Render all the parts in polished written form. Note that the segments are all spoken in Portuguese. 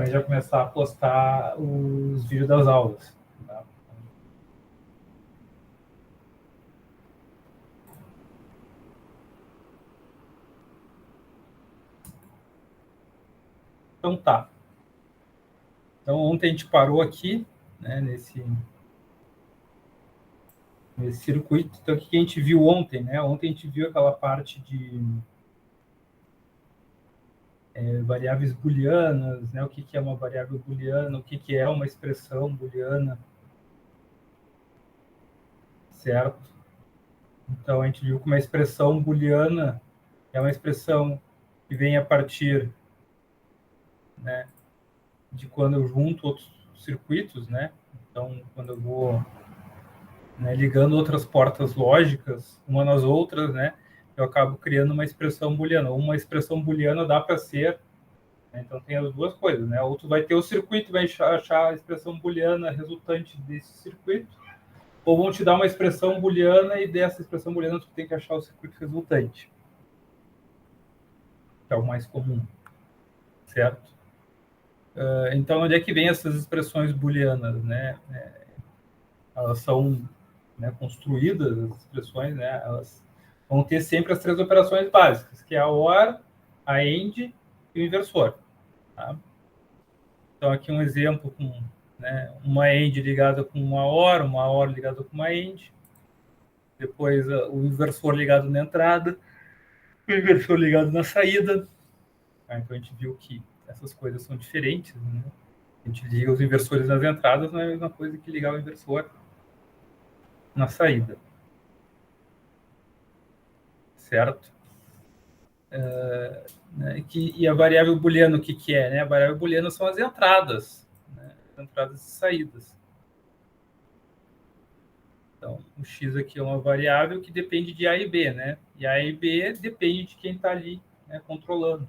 já começar a postar os vídeos das aulas. Tá? Então tá. Então ontem a gente parou aqui, né, nesse circuito. Então o que a gente viu ontem, né? Ontem a gente viu aquela parte de variáveis booleanas, né? O que é uma variável booleana, o que é uma expressão booleana, certo? Então a gente viu que uma expressão booleana é uma expressão que vem a partir, né, de quando eu junto outros circuitos, né? Então quando eu vou, né, ligando outras portas lógicas uma nas outras, né, eu acabo criando uma expressão booleana. Uma expressão booleana dá para ser, né, então tem as duas coisas, né? Ou tu vai ter o circuito, vai achar a expressão booleana resultante desse circuito, ou vão te dar uma expressão booleana e dessa expressão booleana tu tem que achar o circuito resultante, que é o mais comum, certo? Então, onde é que vem essas expressões booleanas, né? Elas são, né, construídas, as expressões, né? Elas vão ter sempre as três operações básicas, que é a OR, a AND e o inversor. Tá? Então, aqui um exemplo com, né, uma AND ligada com uma OR ligada com uma AND, depois o inversor ligado na entrada, o inversor ligado na saída. Tá? Então, a gente viu que essas coisas são diferentes, né? A gente liga os inversores nas entradas, não é a mesma coisa que ligar o inversor na saída. Certo? Né? E a variável booleana, o que é? Né? A variável booleana são as entradas, né? As entradas e saídas. Então, o x aqui é uma variável que depende de A e B, né? E A e B depende de quem está ali, né, controlando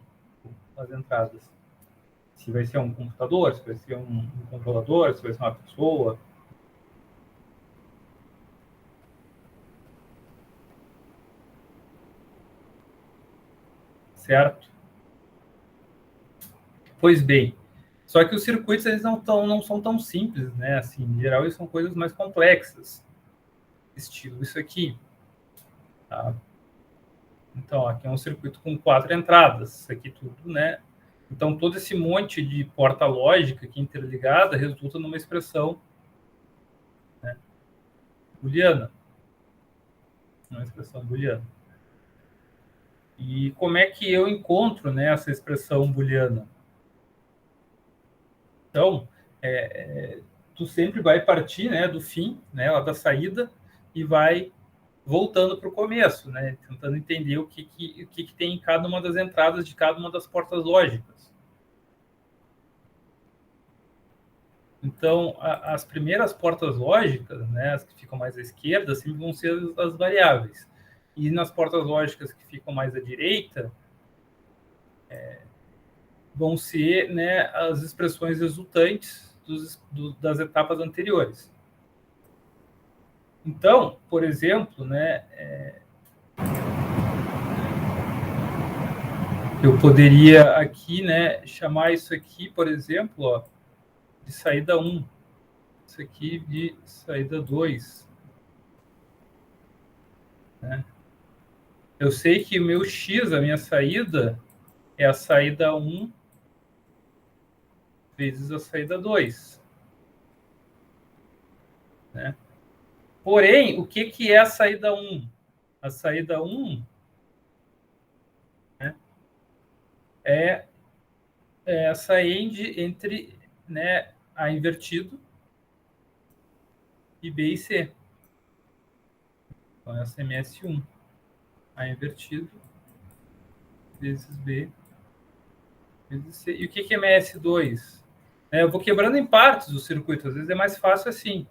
as entradas. Se vai ser um computador, se vai ser um controlador, se vai ser uma pessoa. Certo? Pois bem, só que os circuitos eles não são tão simples, né? Assim, em geral, eles são coisas mais complexas, estilo isso aqui. Tá? Então, aqui é um circuito com 4 entradas, isso aqui tudo, né? Então, todo esse monte de porta lógica aqui interligada resulta numa expressão, né, booleana. Uma expressão booleana. E como é que eu encontro, né, essa expressão booleana? Então, tu sempre vai partir, né, do fim, né, lá da saída, e vai voltando para o começo, né, tentando entender o que tem em cada uma das entradas de cada uma das portas lógicas. Então, as primeiras portas lógicas, né, as que ficam mais à esquerda, sempre vão ser as variáveis. E nas portas lógicas que ficam mais à direita, vão ser, né, as expressões resultantes das etapas anteriores. Então, por exemplo, né, eu poderia aqui, né, chamar isso aqui, por exemplo, ó, de saída 1, isso aqui de saída 2. Né? Eu sei que o meu x, a minha saída, é a saída 1 vezes a saída 2. Né? Porém, o que é a saída 1? A saída 1, né, é essa end entre, né, A invertido e B e C. Então, essa é MS1. A invertido vezes B vezes C. E o que é MS2? Eu vou quebrando em partes o circuito, às vezes é mais fácil assim.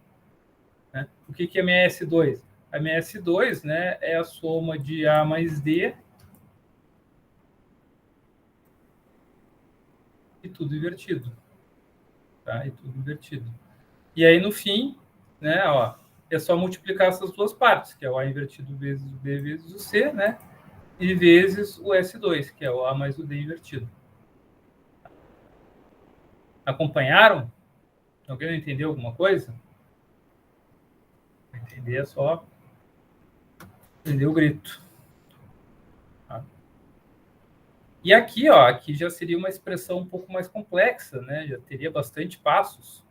Né? O que é MS2? A MS2, né, é a soma de A mais D e tudo invertido. Tá? E tudo invertido. E aí, no fim, né, ó, é só multiplicar essas duas partes, que é o A invertido vezes o B vezes o C, né? E vezes o S2, que é o A mais o D invertido. Acompanharam? Alguém não entendeu alguma coisa? Entender é só entender o grito. Tá? E aqui, ó, aqui já seria uma expressão um pouco mais complexa, né? Já teria bastante passos,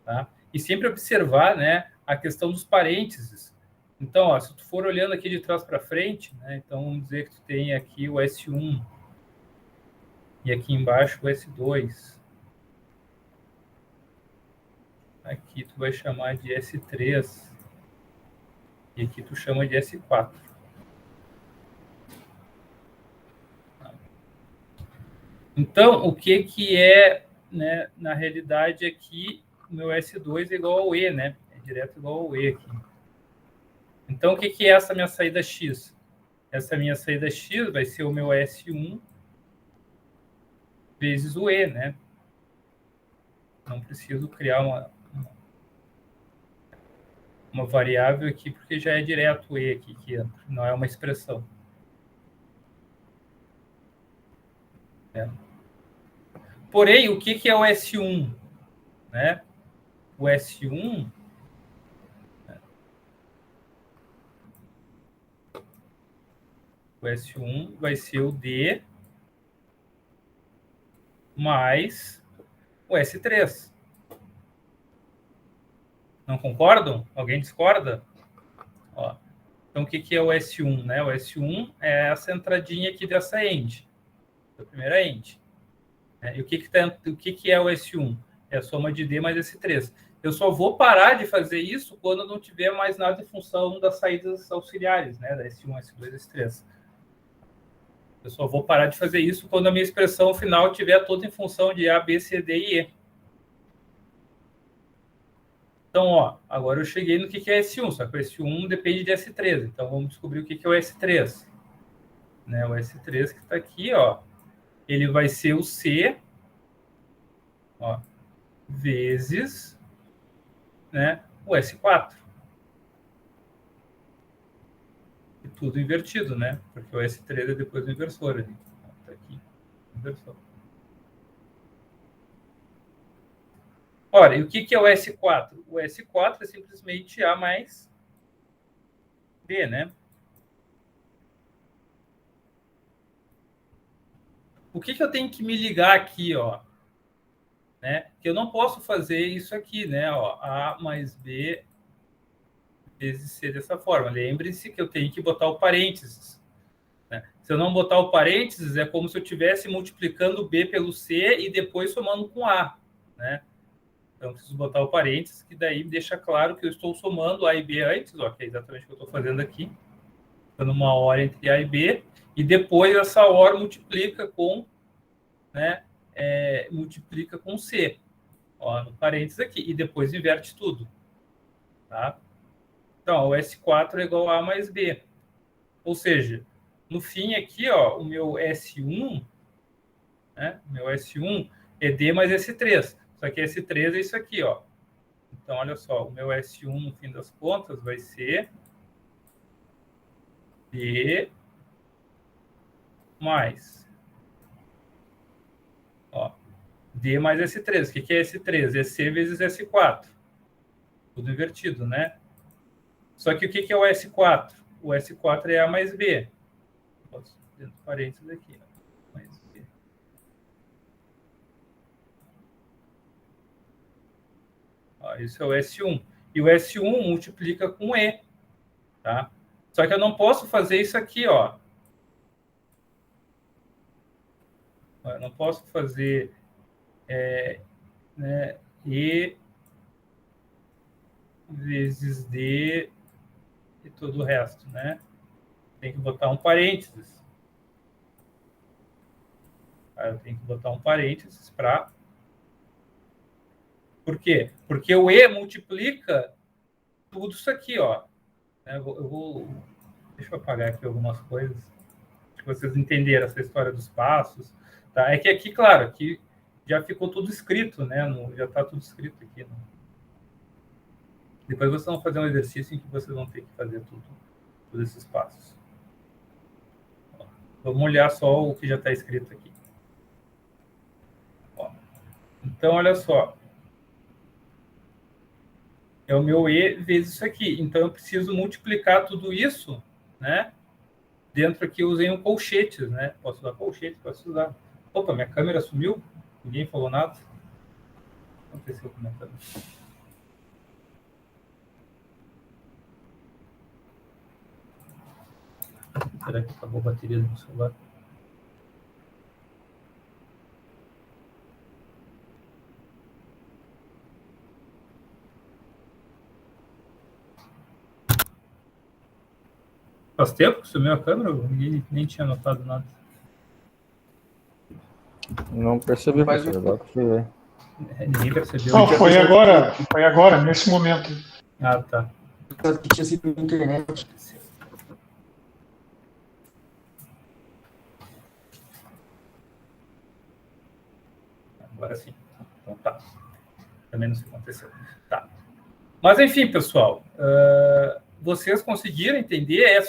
tá? E sempre observar, né, a questão dos parênteses. Então, ó, se tu for olhando aqui de trás para frente, né, então vamos dizer que tu tem aqui o S1 e aqui embaixo o S2. Aqui tu vai chamar de S3 e aqui tu chama de S4. Então, o que é, né, na realidade aqui, o meu S2 é igual ao E, né? É direto igual ao E aqui. Então, o que é essa minha saída X? Essa minha saída X vai ser o meu S1 vezes o E, né? Não preciso criar uma variável aqui, porque já é direto o E aqui que entra, não é uma expressão. É. Porém, o que é o S1? Né? O S1 vai ser o D mais o S3. Não concordam? Alguém discorda? Ó. Então, o que é o S1? Né? O S1 é essa entradinha aqui dessa end, da primeira end. E o que é o S1? É a soma de D mais S3. Eu só vou parar de fazer isso quando não tiver mais nada em função das saídas auxiliares, né? Da S1, S2, S3. Eu só vou parar de fazer isso quando a minha expressão final estiver toda em função de A, B, C, D e E. Então, ó, agora eu cheguei no que é S1, só que o S1 depende de S3. Então, vamos descobrir o que é o S3. Né? O S3 que está aqui, ó, ele vai ser o C, ó, vezes, né, o S4. E tudo invertido, né? Porque o S3 é depois do inversor ali. Tá aqui, inversor. Ora, e o que é o S4? O S4 é simplesmente A mais B, né? O que eu tenho que me ligar aqui, ó? Né? Que eu não posso fazer isso aqui, né? Ó, A mais B vezes C dessa forma. Lembre-se que eu tenho que botar o parênteses. Né? Se eu não botar o parênteses, é como se eu estivesse multiplicando B pelo C e depois somando com A. Né? Então, eu preciso botar o parênteses, que daí deixa claro que eu estou somando A e B antes, ó, que é exatamente o que eu estou fazendo aqui. Dando uma OR entre A e B, e depois essa OR multiplica com, né, multiplica com C. Ó, no parênteses aqui, e depois inverte tudo. Tá? Então, o S4 é igual a mais B. Ou seja, no fim aqui, ó, o meu S1, né, meu S1 é D mais S3. Só que S3 é isso aqui, ó. Então, olha só, o meu S1, no fim das contas, vai ser D mais, ó, D mais S3. O que é S3? É C vezes S4. Tudo invertido, né? Só que o que é o S4? O S4 é A mais B. Posso dentro de parênteses aqui. Ó. Mais B. Ó, isso é o S1. E o S1 multiplica com E. Tá? Só que eu não posso fazer isso aqui, ó. Eu não posso fazer né, E vezes D e todo o resto, né? Tem que botar um parênteses. Eu tenho que botar um parênteses para... Por quê? Porque o E multiplica tudo isso aqui, ó. Deixa eu apagar aqui algumas coisas. Acho que vocês entenderam essa história dos passos. Tá? É que aqui, claro, aqui já ficou tudo escrito, né? Já está tudo escrito aqui. Né? Depois vocês vão fazer um exercício em que vocês vão ter que fazer todos esses passos. Vamos olhar só o que já está escrito aqui. Ó. Então, olha só. É o meu E vezes isso aqui. Então, eu preciso multiplicar tudo isso, né? Dentro aqui eu usei um colchetes, né? Posso usar colchete, posso usar. Opa, minha câmera sumiu? Ninguém falou nada? O que aconteceu com a minha câmera? Será que acabou a bateria do meu celular? Faz tempo que sumiu a câmera? Ninguém nem tinha notado nada. Não percebi, professor. Agora que ver. Ninguém percebeu. Não, foi agora, nesse momento. Ah, tá. Que tinha sido na internet. Agora sim. Então tá. Também não sei o que aconteceu. Tá. Mas enfim, pessoal, vocês conseguiram entender?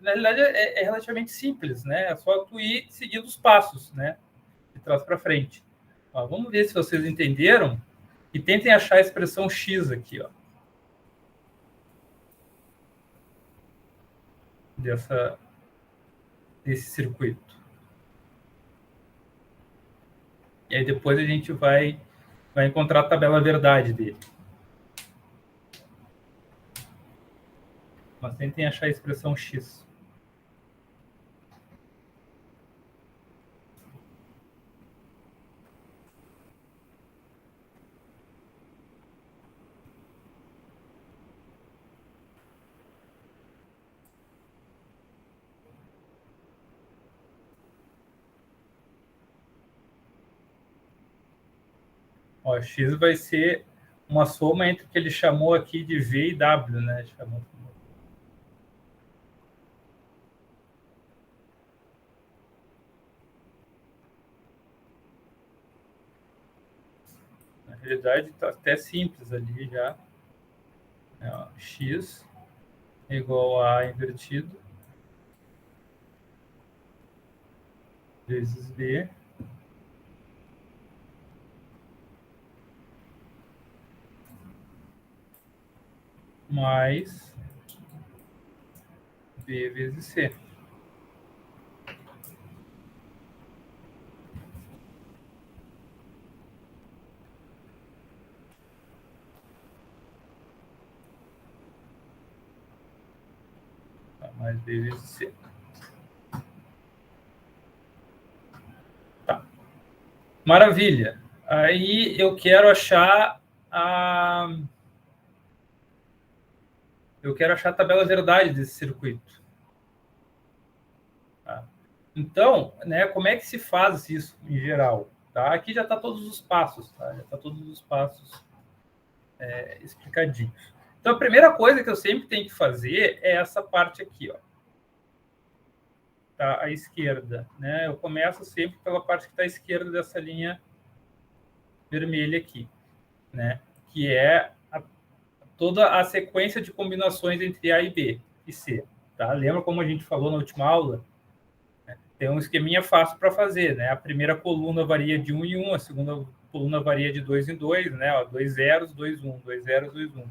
Na realidade, é relativamente simples, né? É só tu ir seguindo os passos, né? De trás para frente. Ó, vamos ver se vocês entenderam e tentem achar a expressão X aqui, ó. Desse circuito. E aí depois a gente vai encontrar a tabela verdade dele. Mas tentem achar a expressão X. Ó, X vai ser uma soma entre o que ele chamou aqui de V e W, né? Na realidade, está até simples ali já. Ó, X é igual a A invertido vezes V mais B vezes C. Tá, mais B vezes C. Tá. Maravilha. Aí eu quero achar a tabela verdade desse circuito. Tá? Então, né, como é que se faz isso em geral? Tá? Aqui já está todos os passos, tá? Já está todos os passos explicadinhos. Então, a primeira coisa que eu sempre tenho que fazer é essa parte aqui, ó. Tá? À esquerda, né? Eu começo sempre pela parte que está à esquerda dessa linha vermelha aqui, né? Que é toda a sequência de combinações entre A e B e C. Tá? Lembra como a gente falou na última aula? Tem um esqueminha fácil para fazer, né? A primeira coluna varia de 1 em 1, a segunda coluna varia de 2 em 2, né? Ó, 2 zeros, 2, 1, 2 zeros, 2, 1.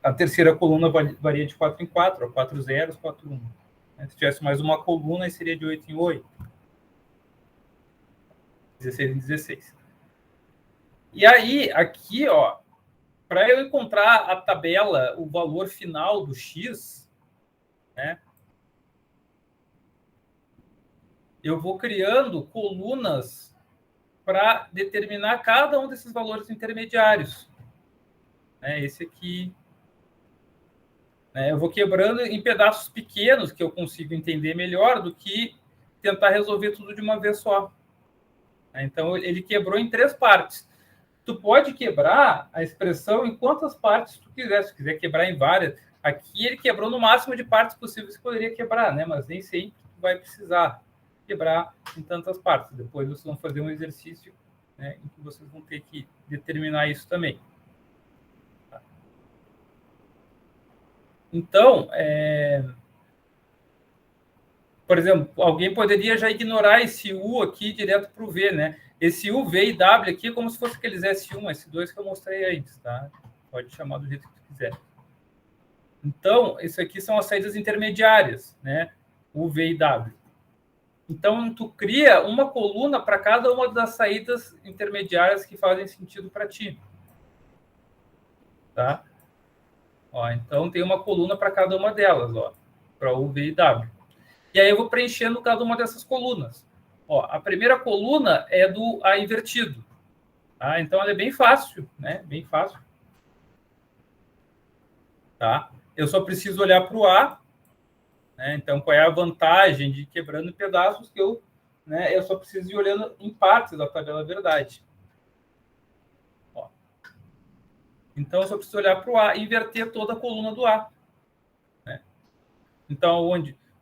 A terceira coluna varia de 4 em 4, ó, 4 zeros, 4, 1. Se tivesse mais uma coluna, aí seria de 8 em 8. 16 em 16. E aí, aqui, ó, para eu encontrar a tabela, o valor final do X, né? Eu vou criando colunas para determinar cada um desses valores intermediários. Esse aqui. Eu vou quebrando em pedaços pequenos que eu consigo entender melhor do que tentar resolver tudo de uma vez só. Então, ele quebrou em 3 partes. Tu pode quebrar a expressão em quantas partes tu quiser. Se tu quiser quebrar em várias. Aqui ele quebrou no máximo de partes possíveis que poderia quebrar, né? Mas nem sempre tu vai precisar quebrar em tantas partes. Depois vocês vão fazer um exercício, né, em que vocês vão ter que determinar isso também. Então, por exemplo, alguém poderia já ignorar esse U aqui direto para o V, né? Esse U, V e W aqui é como se fosse aqueles S1, S2 que eu mostrei antes, tá? Pode chamar do jeito que tu quiser. Então, isso aqui são as saídas intermediárias, né? U, V e W. Então, tu cria uma coluna para cada uma das saídas intermediárias que fazem sentido para ti. Tá? Ó, então, tem uma coluna para cada uma delas, ó, para U, V e W. E aí eu vou preenchendo cada uma dessas colunas. Ó, a primeira coluna é do A invertido. Tá? Então, ela é bem fácil, né? Bem fácil. Tá? Eu só preciso olhar para o A. Né? Então, qual é a vantagem de ir quebrando em pedaços que eu só preciso ir olhando em partes da tabela verdade. Ó. Então, eu só preciso olhar para o A e inverter toda a coluna do A. Né? Então,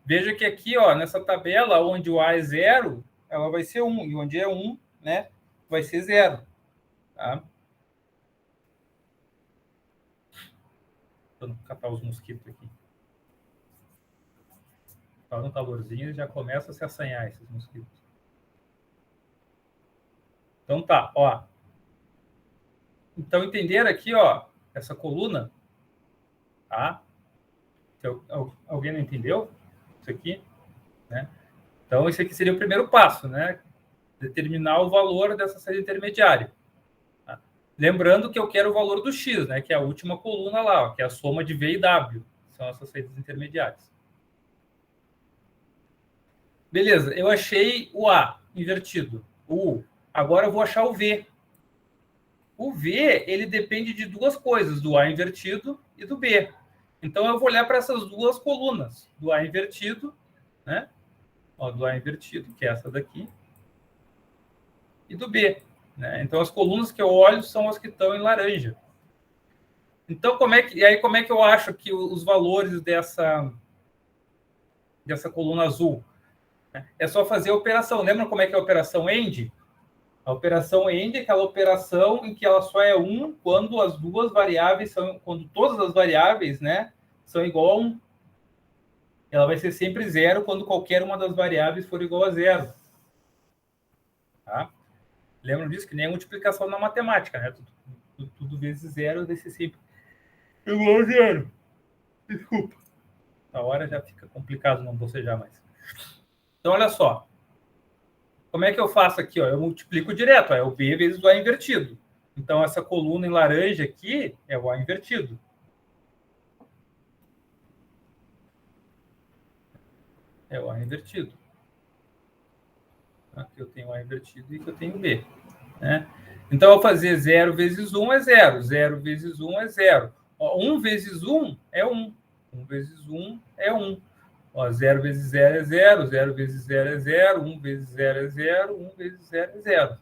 veja que aqui, ó, nessa tabela, onde o A é 0, ela vai ser 1. E onde é 1, né, vai ser 0. Tá? Vou catar os mosquitos aqui. Faz um calorzinho e já começa a se assanhar esses mosquitos. Então tá, ó. Então entenderam aqui, ó, essa coluna, tá? Alguém não entendeu isso aqui, né? Então esse aqui seria o primeiro passo, né? Determinar o valor dessa saída intermediária. Tá? Lembrando que eu quero o valor do x, né? Que é a última coluna lá, ó, que é a soma de V e W, são essas saídas intermediárias. Beleza, eu achei o A invertido, o U. Agora eu vou achar o V. O V, ele depende de duas coisas, do A invertido e do B. Então, eu vou olhar para essas duas colunas, do A invertido, né? Ó, do A invertido, que é essa daqui, e do B. Né? Então, as colunas que eu olho são as que estão em laranja. Então, como é que eu acho que os valores dessa coluna azul? É só fazer a operação. Lembra como é que é a operação AND? A operação AND é aquela operação em que ela só é 1 quando as duas variáveis quando todas as variáveis, né, são igual a 1. Ela vai ser sempre 0 quando qualquer uma das variáveis for igual a 0. Tá? Lembram disso? Que nem a multiplicação na matemática, né? Tudo vezes 0 vai ser sempre igual a 0. Desculpa. A hora já fica complicado não bocejar mais. Então, olha só. Como é que eu faço aqui? Ó? Eu multiplico direto. Ó, é o B vezes o A invertido. Então, essa coluna em laranja aqui é o A invertido. É o A invertido. Aqui eu tenho o A invertido e aqui eu tenho o B. Né? Então, eu vou fazer 0 vezes 1 é 0. 0 vezes 1 é 0. Ó, 1 vezes 1 é 1. 1 vezes 1 é 1. Ó, 0 vezes 0 é 0, 0 vezes 0 é 0, 1 vezes 0 é 0, 1 vezes 0 é 0.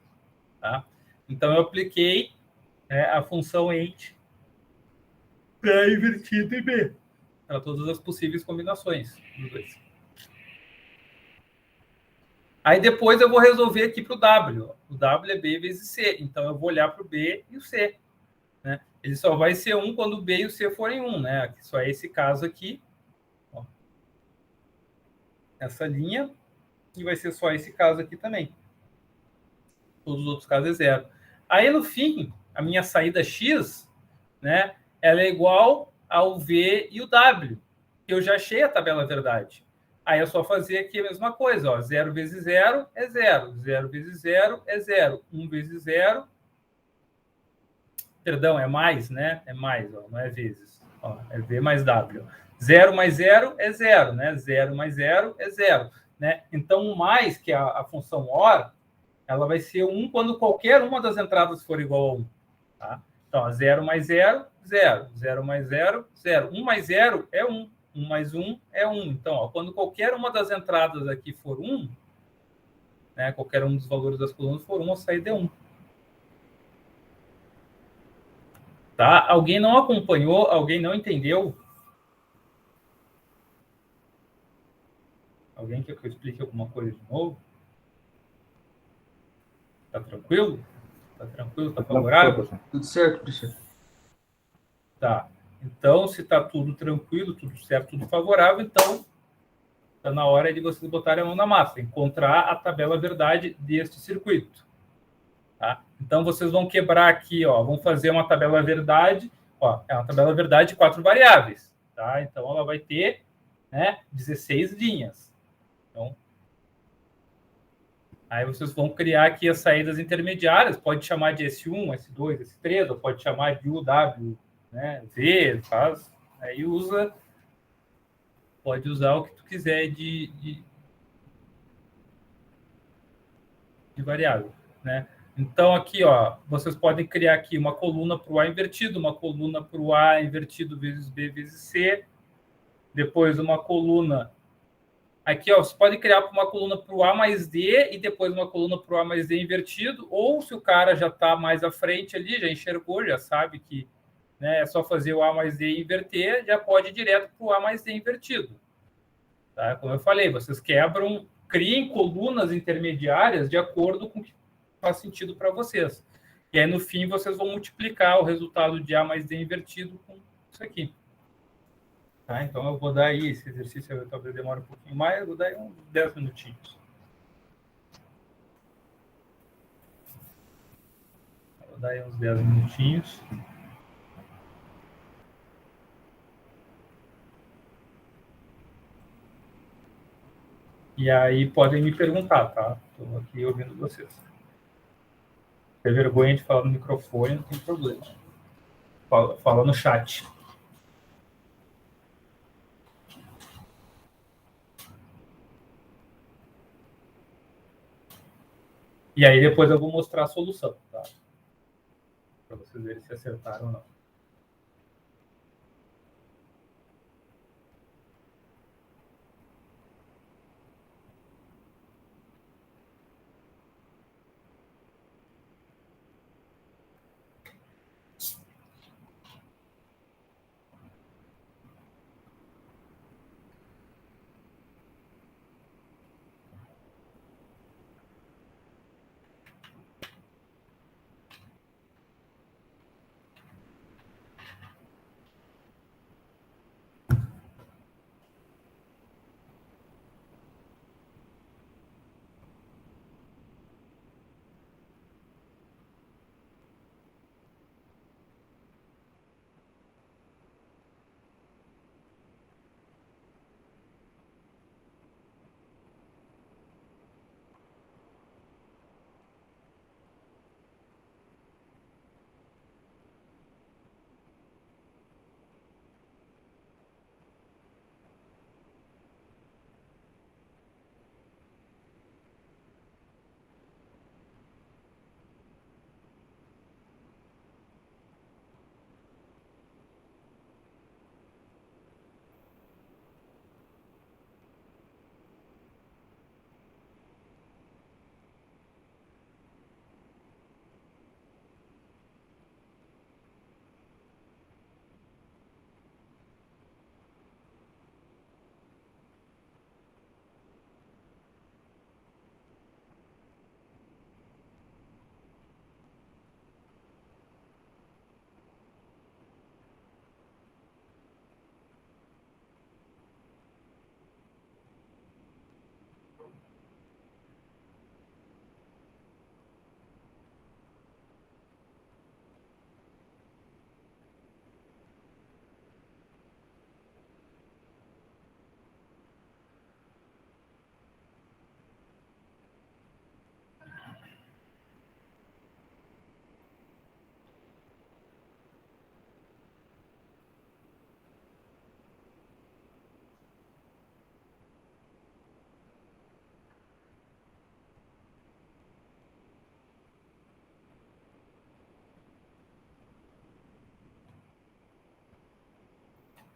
Tá? Então, eu apliquei, né, a função AND para invertido e B, para todas as possíveis combinações dos dois. Aí, depois, eu vou resolver aqui para o W. O W é B vezes C. Então, eu vou olhar para o B e o C. Né? Ele só vai ser 1 quando o B e o C forem 1. Né? Só é esse caso aqui. Essa linha, e vai ser só esse caso aqui também. Todos os outros casos é 0. Aí, no fim, a minha saída X, né, ela é igual ao V e o W, que eu já achei a tabela verdade. Aí é só fazer aqui a mesma coisa. Ó, 0 vezes 0 é 0. 0 vezes 0 é 0. 1 vezes 0... Perdão, é mais, né? É mais, ó, não é vezes. Ó, é V mais W. 0 mais 0 é 0, né? 0 mais 0 é 0. Né? Então, o mais, que é a função OR, ela vai ser 1 quando qualquer uma das entradas for igual a 1. Tá? Então, ó, 0 mais 0, 0. 0 mais 0, 0. 1 mais 0 é 1. 1 mais 1 é 1. Então, ó, quando qualquer uma das entradas aqui for 1, né, qualquer um dos valores das colunas for 1, a saída é 1. Tá? Alguém não acompanhou? Alguém não entendeu? Alguém quer que eu explique alguma coisa de novo? Tá tranquilo? Tá tranquilo? Tá favorável? Tudo certo, professor. Tá. Então, se tá tudo tranquilo, tudo certo, tudo favorável, então Está na hora de vocês botarem a mão na massa, encontrar a tabela verdade deste circuito. Tá? Então, vocês vão quebrar aqui, ó, vão fazer uma tabela verdade, ó, é uma tabela verdade de 4 variáveis. Tá? Então, ela vai ter, né, 16 linhas. Então, aí vocês vão criar aqui as saídas intermediárias, pode chamar de S1, S2, S3, ou pode chamar de U, W, né, V, faz, aí usa, pode usar o que tu quiser de variável, né? Então, aqui, ó, vocês podem criar aqui uma coluna para o A invertido, uma coluna para o A invertido vezes B vezes C, depois uma coluna... Aqui, ó, você pode criar uma coluna para o A mais D e depois uma coluna para o A mais D invertido, ou se o cara já está mais à frente ali, já enxergou, já sabe que, né, é só fazer o A mais D e inverter, já pode ir direto para o A mais D invertido. Tá? Como eu falei, vocês quebram, criem colunas intermediárias de acordo com o que faz sentido para vocês. E aí, no fim, vocês vão multiplicar o resultado de A mais D invertido com isso aqui. Tá? Então, eu vou dar aí, esse exercício talvez demore um pouquinho mais, eu vou dar aí uns 10 minutinhos. Vou dar aí uns 10 minutinhos. E aí, podem me perguntar, tá? Estou aqui ouvindo vocês. Tem vergonha de falar no microfone, não tem problema. Fala no chat. E aí depois eu vou mostrar a solução, tá? Para vocês verem se acertaram ou não.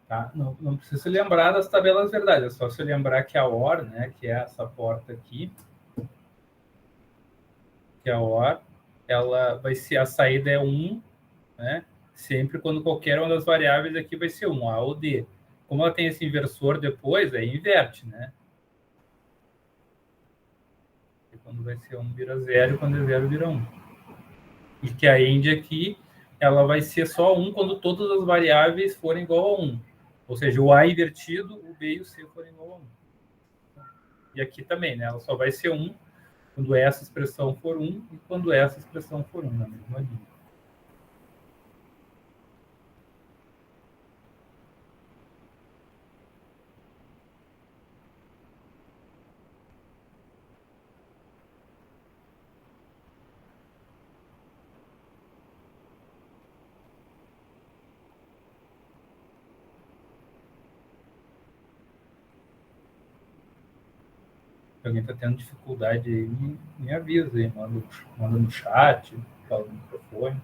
Tá? Não precisa se lembrar das tabelas verdades, é só se lembrar que a OR, né, que é essa porta aqui, que a OR, ela vai ser, a saída é 1, né, sempre quando qualquer uma das variáveis aqui vai ser 1, A ou D. Como ela tem esse inversor depois, aí inverte, né? E quando vai ser 1 vira 0, quando é 0 vira 1. E que a end aqui, ela vai ser só 1 quando todas as variáveis forem igual a 1. Ou seja, o A invertido, o B e o C forem igual a 1. E aqui também, né? Ela só vai ser 1 quando essa expressão for 1 e quando essa expressão for 1, na mesma linha. Se alguém está tendo dificuldade aí, me avisa aí, manda no chat, fala no microfone.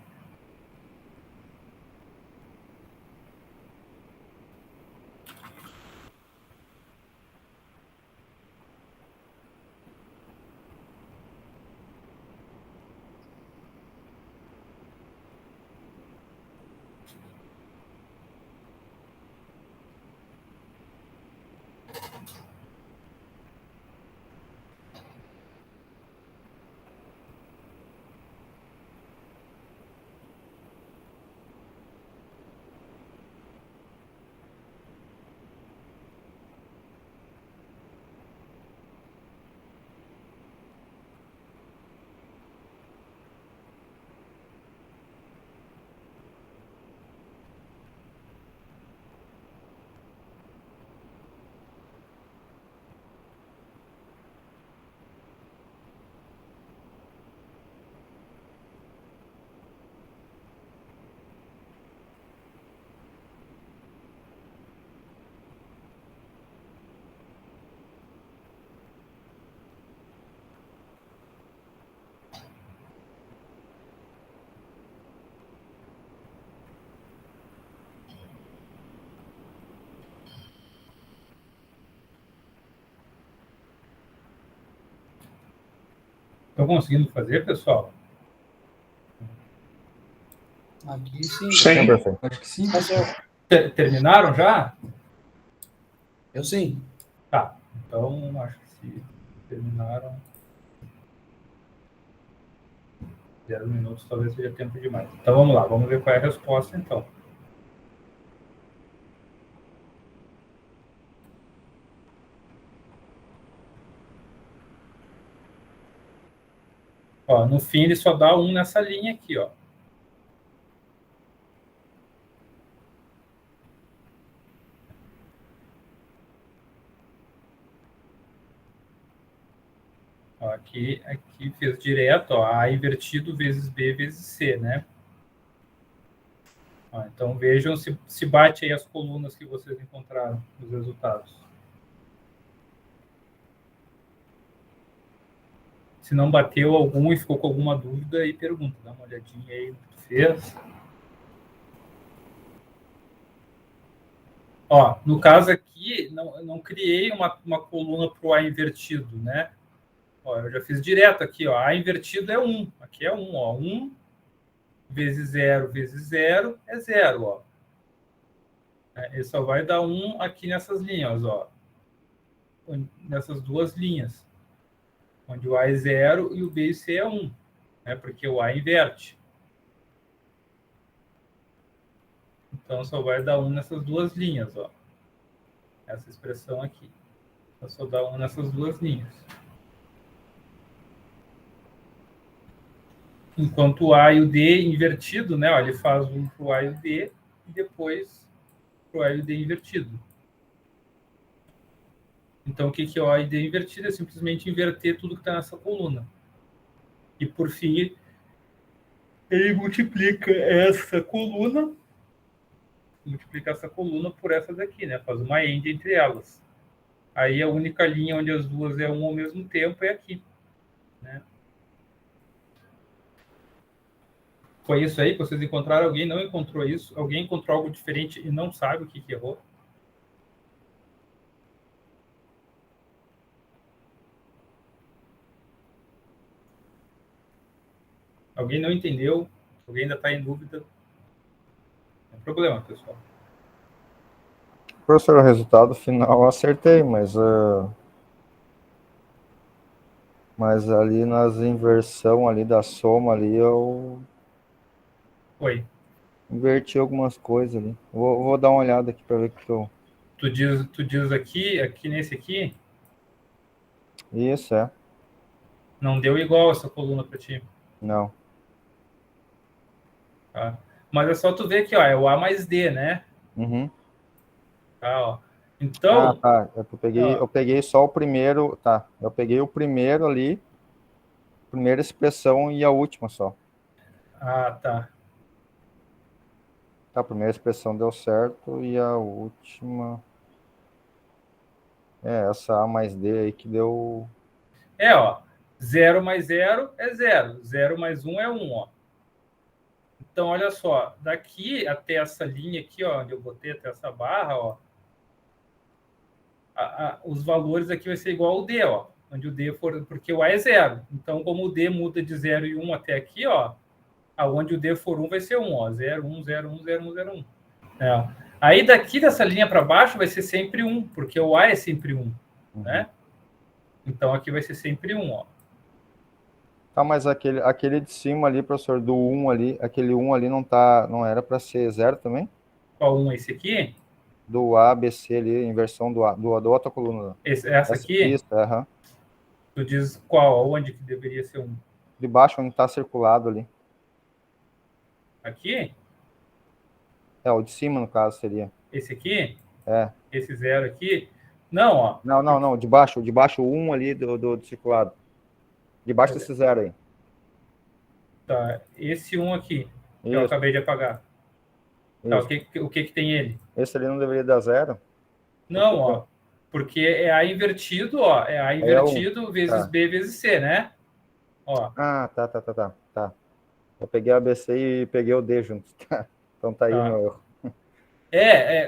Estão conseguindo fazer, pessoal? Aqui sim. Sim. Perfeito. Acho que sim, pessoal. Terminaram já? Eu sim. Tá. Então, acho que se terminaram 0 minutos, talvez seja tempo demais. Então, vamos lá. Vamos ver qual é a resposta, então. Ó, no fim, ele só dá 1 nessa linha aqui, ó. Ó, aqui fez direto, ó, A invertido vezes B vezes C, né? Ó, então, vejam se bate aí as colunas que vocês encontraram nos resultados. Se não bateu algum e ficou com alguma dúvida, aí pergunta, dá uma olhadinha aí no que tu fez. Ó, no caso aqui, não criei uma coluna para o A invertido, né? Ó, eu já fiz direto aqui, ó. A invertido é 1. Aqui é 1, ó. 1 vezes 0 é 0, ó. Ele só vai dar 1 aqui nessas linhas, ó. Nessas duas linhas. Onde o A é 0 e o B e o C é 1. Né? Porque o A inverte. Então, só vai dar 1 nessas duas linhas, ó. Essa expressão aqui. Então, só dá 1 nessas duas linhas. Enquanto o A e o D invertido, né? Ó, ele faz um para o A e o D e depois para o A e o D invertido. Então, o que é o A e D invertido? É simplesmente inverter tudo que está nessa coluna. E, por fim, ele multiplica essa coluna por essa daqui, né? Faz uma AND entre elas. Aí, a única linha onde as duas é 1 ao mesmo tempo é aqui, né? Foi isso aí que vocês encontraram? Alguém não encontrou isso? Alguém encontrou algo diferente e não sabe o que errou? Alguém não entendeu? Alguém ainda está em dúvida? Não tem problema, pessoal. Professor, o resultado final eu acertei, mas ali nas inversão ali da soma ali eu Oi. inverti algumas coisas ali. Vou dar uma olhada aqui para ver o que eu... Tu diz aqui nesse aqui? Isso, é. Não deu igual essa coluna para ti. Não. Tá? Mas é só tu ver aqui, ó, é o A mais D, né? Uhum. Tá, ó. Ah, Então, tá. ó, Eu peguei só o primeiro. Tá. Eu peguei o primeiro ali, primeira expressão e a última só. tá. Tá, a primeira expressão deu certo e a última. É, essa A mais D aí que deu. Ó, 0 mais 0 é 0, 0 mais 1 é 1, ó. Então, olha só, daqui até essa linha aqui, ó, onde eu botei até essa barra, ó, os valores aqui vai ser igual ao D, ó, onde o D for, porque o A é 0. Então, como o D muda de 0 e 1 até aqui, ó, aonde o D for 1 vai ser 1, ó, 0, 1, 0, 1, 0, 1, 0, 1. É. Aí daqui dessa linha para baixo vai ser sempre 1, porque o A é sempre 1, né? Então aqui vai ser sempre 1, ó. Tá, mas aquele de cima ali, professor, do 1 ali, aquele 1 ali não era para ser 0 também? Qual 1 é esse aqui? Do A, B, C ali, inversão do outra coluna. Essa aqui? Isso, aham. Tu diz qual? Onde que deveria ser 1? De baixo, onde está circulado ali. Aqui? É, o de cima, no caso, seria. Esse aqui? É. Esse 0 aqui? Não, ó. Não, de baixo o 1 ali do circulado. Debaixo desse 0 aí. Tá, esse 1 aqui, que eu Isso, acabei de apagar. Tá, isso. o que tem ele? Esse ali não deveria dar 0? Não, ó. Porque é A invertido, ó. É A É o 1. invertido vezes Tá. B vezes C, né? Ó. Ah, tá. Eu peguei a ABC e peguei o D junto. Então tá aí o meu erro.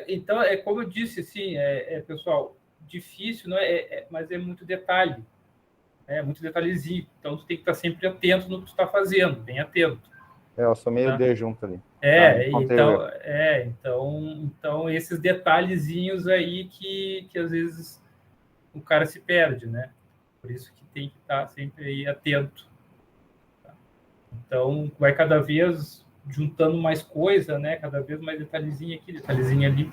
Então, é como eu disse, assim, pessoal, difícil, não mas é muito detalhe, muito detalhezinho. Então, tu tem que estar sempre atento no que tu está fazendo, bem atento. Eu sou meio Tá? D junto ali. Tá, Então, esses detalhezinhos aí que às vezes o cara se perde, né? Por isso que tem que estar sempre aí atento. Tá? Então, vai cada vez juntando mais coisa, né? Cada vez mais detalhezinho aqui, detalhezinho ali.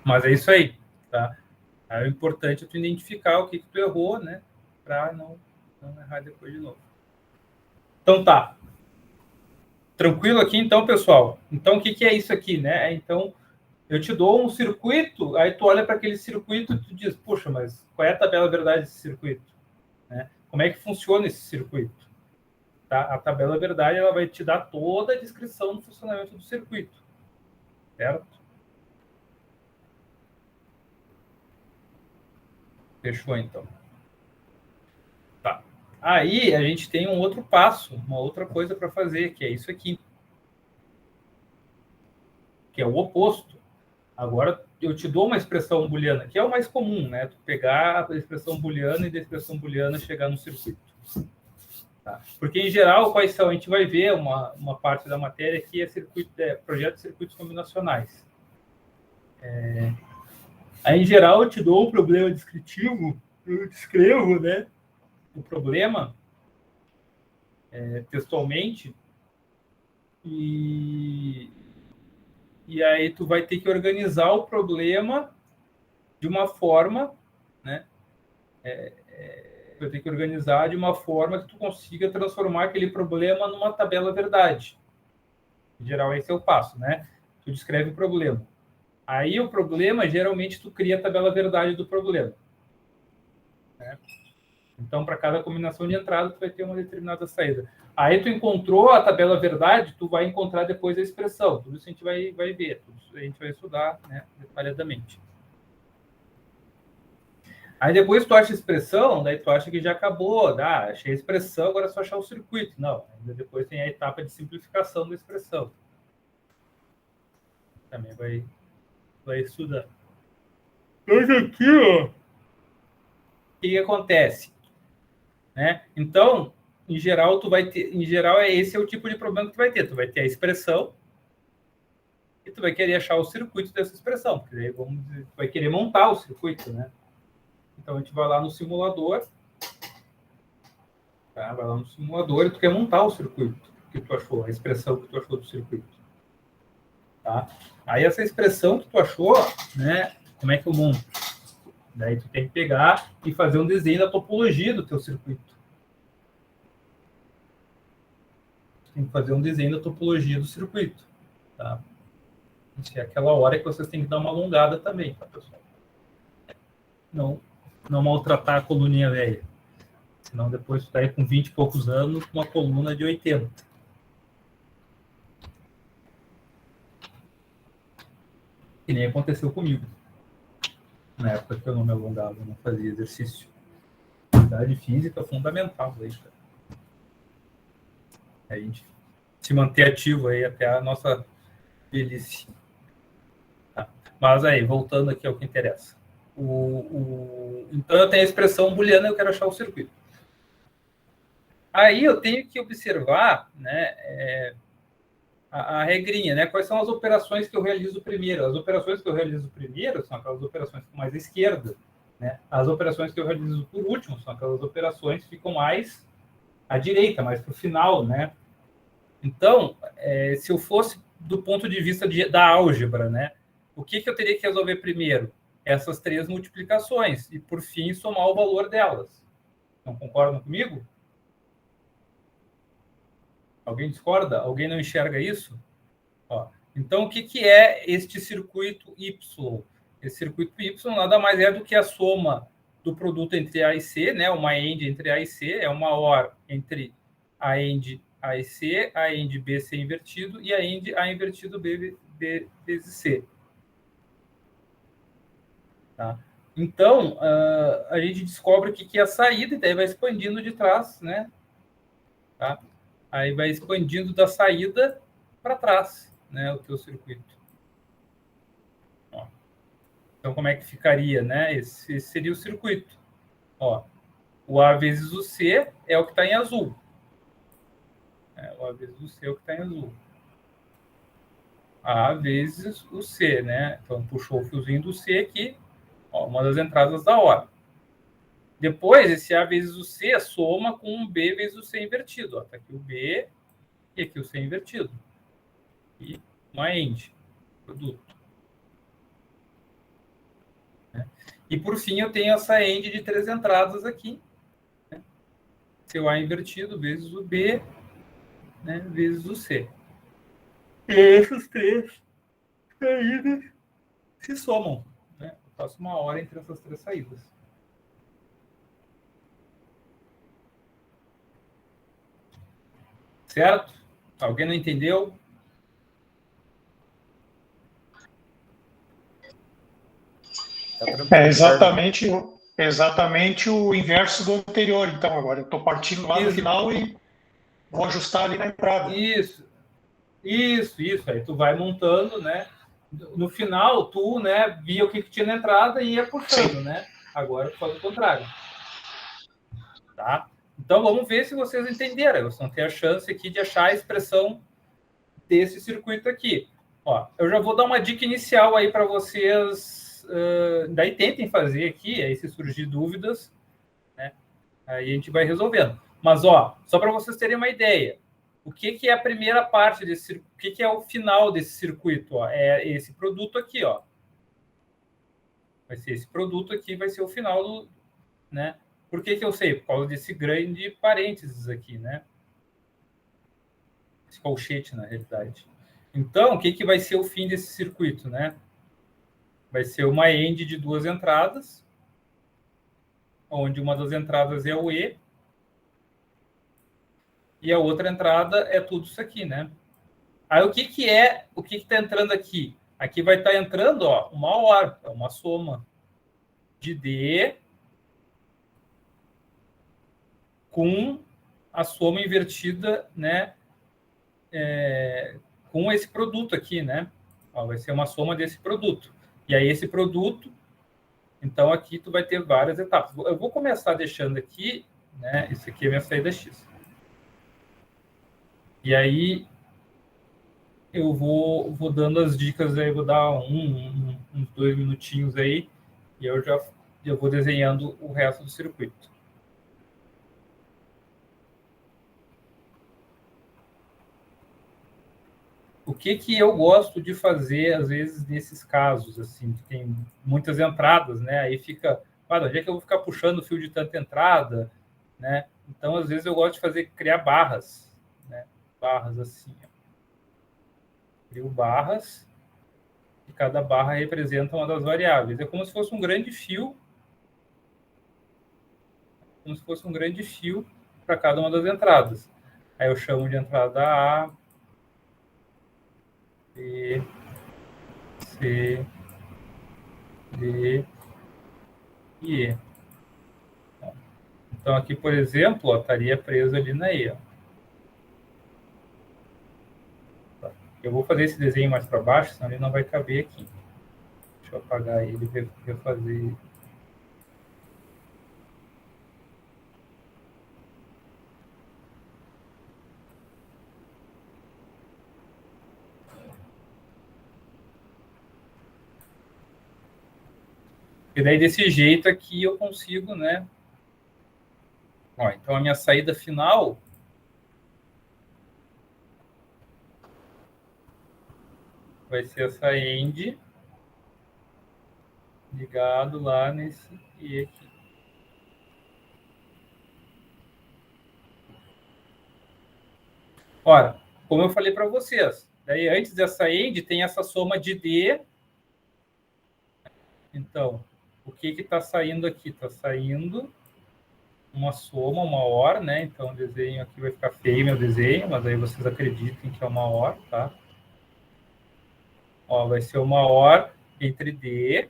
Mas é isso aí, tá? Aí o importante é tu identificar o que tu errou, né? Para não errar depois de novo. Então tá. Tranquilo aqui, então, pessoal? Então, o que é isso aqui, né? Então, eu te dou um circuito, aí tu olha para aquele circuito e tu diz, puxa, mas qual é a tabela verdade desse circuito? Né? Como é que funciona esse circuito? Tá? A tabela verdade ela vai te dar toda a descrição do funcionamento do circuito. Certo? Fechou, então. Tá. Aí a gente tem um outro passo, uma outra coisa para fazer, que é isso aqui. Que é o oposto. Agora, eu te dou uma expressão booleana, que é o mais comum, né? Tu pegar a expressão booleana e da expressão booleana chegar no circuito. Tá? Porque, em geral, quais são? A gente vai ver uma parte da matéria que é projeto de circuitos combinacionais. Aí, em geral, eu te dou um problema descritivo, eu descrevo, né, o problema textualmente, e aí tu vai ter que organizar o problema de uma forma, né? Vai ter que organizar de uma forma que tu consiga transformar aquele problema numa tabela verdade. Em geral, esse é o passo, né? Tu descreve o problema. Aí o problema, geralmente, tu cria a tabela verdade do problema. Né? Então, para cada combinação de entrada, tu vai ter uma determinada saída. Aí tu encontrou a tabela verdade, tu vai encontrar depois a expressão. Tudo isso a gente vai ver, tudo isso a gente vai estudar, né, detalhadamente. Aí depois tu acha a expressão, daí tu acha que já acabou, achei a expressão, agora é só achar o circuito. Não, ainda depois tem a etapa de simplificação da expressão. Também vai estudar. Mas aqui, ó, o que acontece? Né? Então, em geral, esse é o tipo de problema que tu vai ter. Tu vai ter a expressão e tu vai querer achar o circuito dessa expressão, porque daí tu vai querer montar o circuito, né? Então, a gente vai lá no simulador, tá? Vai lá no simulador e tu quer montar o circuito que tu achou, a expressão que tu achou do circuito. Tá? Aí, essa expressão que tu achou, né? Como é que eu monto? Daí tu tem que pegar e fazer um desenho da topologia do teu circuito. Tem que fazer um desenho da topologia do circuito, tá? Isso é aquela hora que vocês têm que dar uma alongada também, tá, pessoal? Não maltratar a coluninha velha. Senão depois tu tá aí com 20 e poucos anos com uma coluna de 80. Que nem aconteceu comigo. Na época que eu não me alongava, não fazia exercício. Atividade física fundamental aí, cara. A gente se manter ativo aí até a nossa velhice. Tá. Mas aí, voltando aqui ao que interessa. Então eu tenho a expressão booleana, eu quero achar o circuito. Aí eu tenho que observar, né, a regrinha, né? Quais são as operações que eu realizo primeiro? As operações que eu realizo primeiro são aquelas operações que ficam mais à esquerda, né? As operações que eu realizo por último são aquelas operações que ficam mais à direita, mais para o final, né? Então, se eu fosse do ponto de vista da álgebra, né? O que eu teria que resolver primeiro? Essas 3 multiplicações e, por fim, somar o valor delas. Não concordam comigo? Alguém discorda? Alguém não enxerga isso? Ó, então, o que é este circuito Y? Esse circuito Y nada mais é do que a soma do produto entre A e C, né? Uma AND entre A e C, é uma OR entre a AND A e C, a AND B C invertido e a AND A invertido B vezes C. Tá? Então, a gente descobre o que é a saída e daí vai expandindo de trás, né? Tá? Aí vai expandindo da saída para trás, né, o teu circuito. Ó. Então, como é que ficaria, né? Esse seria o circuito. Ó, o A vezes o C é o que está em azul. O A vezes o C é o que está em azul. A vezes o C, né? Então, puxou o fiozinho do C aqui, ó, uma das entradas da hora. Depois, esse A vezes o C soma com um B vezes o C invertido. Está aqui o B e aqui o C invertido. E uma AND, produto. Né? E, por fim, eu tenho essa AND de 3 entradas aqui. Né? Seu A invertido vezes o B, né, vezes o C. E esses 3 saídas se somam. Né? Eu faço uma hora entre essas 3 saídas. Certo? Alguém não entendeu? É exatamente o inverso do anterior. Então, agora eu estou partindo lá no final e vou ajustar ali na entrada. Isso. Aí tu vai montando, né? No final, tu, né, via o que tinha na entrada e ia puxando, né? Agora tu faz o contrário. Tá? Então, vamos ver se vocês entenderam. Vocês vão ter a chance aqui de achar a expressão desse circuito aqui. Ó, eu já vou dar uma dica inicial aí para vocês. Daí tentem fazer aqui, aí se surgir dúvidas, né? Aí a gente vai resolvendo. Mas, ó, só para vocês terem uma ideia, o que é a primeira parte desse circuito? O que é o final desse circuito? Ó? É esse produto aqui, ó. Vai ser esse produto aqui, vai ser o final do, né? Por que eu sei? Por causa desse grande parênteses aqui, né? Esse colchete, na realidade. Então, o que vai ser o fim desse circuito, né? Vai ser uma AND de 2 entradas, onde uma das entradas é o E, e a outra entrada é tudo isso aqui, né? Aí o que está entrando aqui? Aqui vai estar entrando, ó, uma OR, é uma soma de D com a soma invertida, né? Com esse produto aqui, né? Ó, vai ser uma soma desse produto. E aí esse produto, então aqui tu vai ter várias etapas. Eu vou começar deixando aqui, né? Isso aqui é minha saída X. E aí eu vou dando as dicas aí, vou dar uns 2 minutinhos aí, e eu já vou desenhando o resto do circuito. o que eu gosto de fazer, às vezes, nesses casos, assim, que tem muitas entradas, né? Aí fica, onde é que eu vou ficar puxando o fio de tanta entrada, né? Então, às vezes, eu gosto de criar barras, né? Barras assim, ó. Crio barras, e cada barra representa uma das variáveis. É como se fosse um grande fio, para cada uma das entradas. Aí eu chamo de entrada A, B, C, D e E. Então, aqui, por exemplo, ó, estaria preso ali na E. Ó. Eu vou fazer esse desenho mais para baixo, senão ele não vai caber aqui. Deixa eu apagar ele e refazer. E daí, desse jeito aqui, eu consigo, né? Ó, então, a minha saída final vai ser essa end ligado lá nesse E aqui. Ora, como eu falei para vocês, daí antes dessa end tem essa soma de D. Então, o que está saindo aqui? Está saindo uma soma, uma OR, né? Então, o desenho aqui vai ficar feio, meu desenho, mas aí vocês acreditem que é uma OR, tá? Ó, vai ser uma OR entre D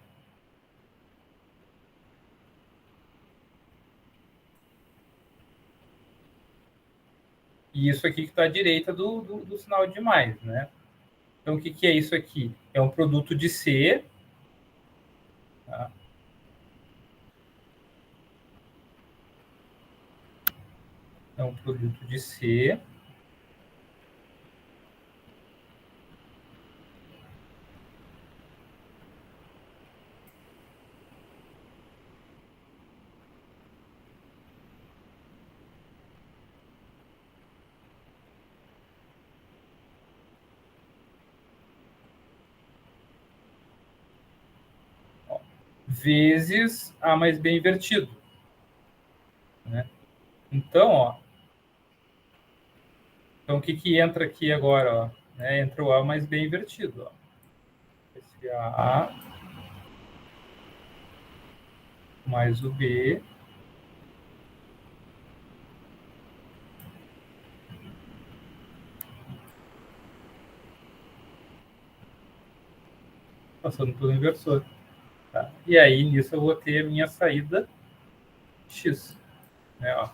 e isso aqui que está à direita do sinal de mais, né? Então, o que é isso aqui? É um produto de C, tá? É um produto de C vezes A mais B invertido, né? Então, ó, então, o que entra aqui agora? Ó, né? Entra o A mais B invertido. Ó. Esse A mais o B passando pelo inversor. Tá? E aí, nisso, eu vou ter a minha saída X. Né? Ó.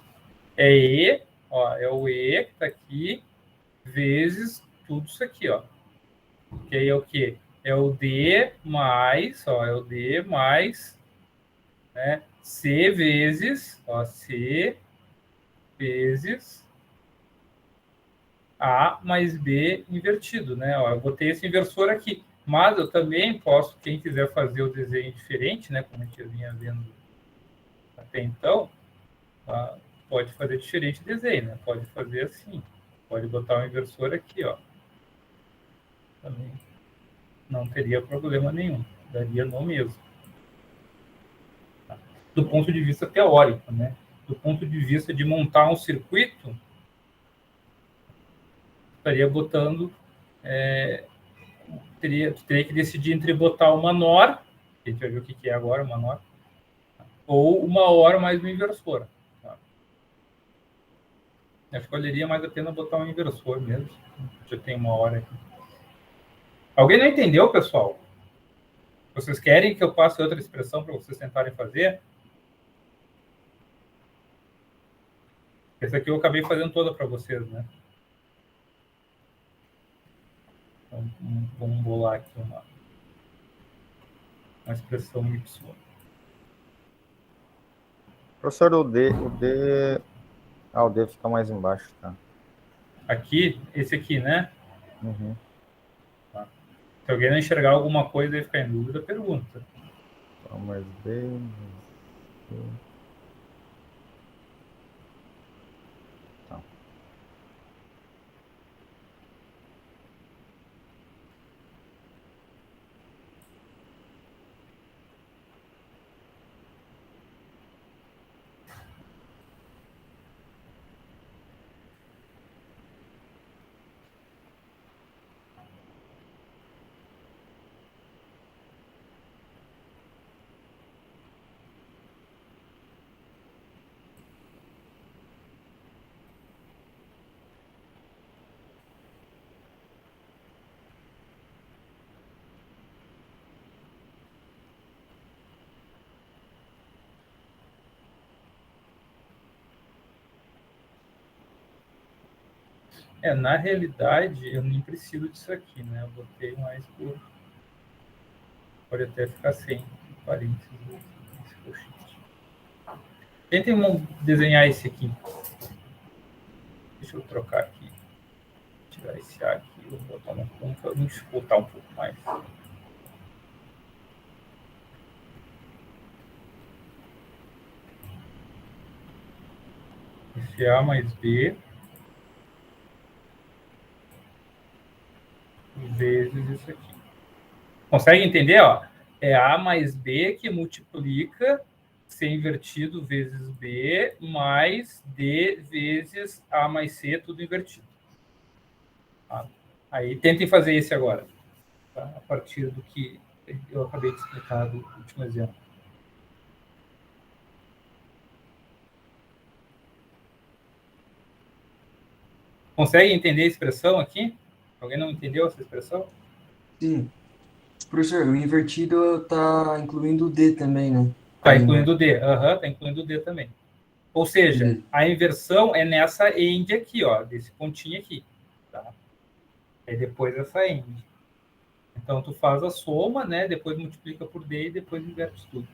É E, ó, é o E que está aqui, vezes tudo isso aqui. Ó. Que aí é o quê? É o D mais, ó, é o D mais, né? C vezes, ó, C vezes A mais B invertido, né? Ó, eu botei esse inversor aqui. Mas eu também posso, quem quiser fazer o desenho diferente, né? Como a gente vinha vendo até então, tá? Pode fazer diferente desenho, né? Pode fazer assim. Pode botar o inversor aqui, ó. Também não teria problema nenhum. Daria no mesmo. Tá? Do ponto de vista teórico, né? Do ponto de vista de montar um circuito, estaria botando... teria que decidir entre botar uma NOR, que a gente vai ver o que é agora, uma NOR, ou uma OR mais uma inversora. Tá? Acho que valeria mais a pena botar um inversor mesmo. Já tem uma hora aqui. Alguém não entendeu, pessoal? Vocês querem que eu passe outra expressão para vocês tentarem fazer? Essa aqui eu acabei fazendo toda para vocês, né? Então, vamos bolar aqui uma expressão Y. Professor, o D fica mais embaixo, tá? Aqui, esse aqui, né? Uhum. Tá. Se alguém não enxergar alguma coisa e ficar em dúvida, pergunta. Então, mais B, mais C. Tá. Na realidade, eu nem preciso disso aqui, né? Eu botei mais por... Pode até ficar sem parênteses. Tentem desenhar esse aqui. Deixa eu trocar aqui. Tirar esse A aqui. Vou botar uma ponta. Vou dificultar um pouco mais. Esse A mais B vezes isso aqui. Consegue entender? Ó? É A mais B que multiplica C invertido vezes B mais D vezes A mais C, tudo invertido. Tá? Aí tentem fazer esse agora, tá? A partir do que eu acabei de explicar do último exemplo. Consegue entender a expressão aqui? Alguém não entendeu essa expressão? Sim. Professor, o invertido tá incluindo o D também, né? Está Aí, né? incluindo o D. Está incluindo o D também. Ou seja, Beleza. a inversão é nessa end aqui, ó, desse pontinho aqui. Tá? É depois essa end. Então, tu faz a soma, né? Depois multiplica por D e depois inverte tudo.